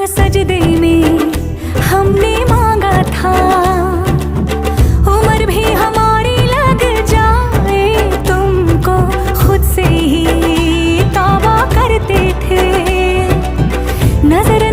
सजदे में हमने मांगा था, उम्र भी हमारी लग जाए तुमको खुद से ही तौबा करते थे। नजर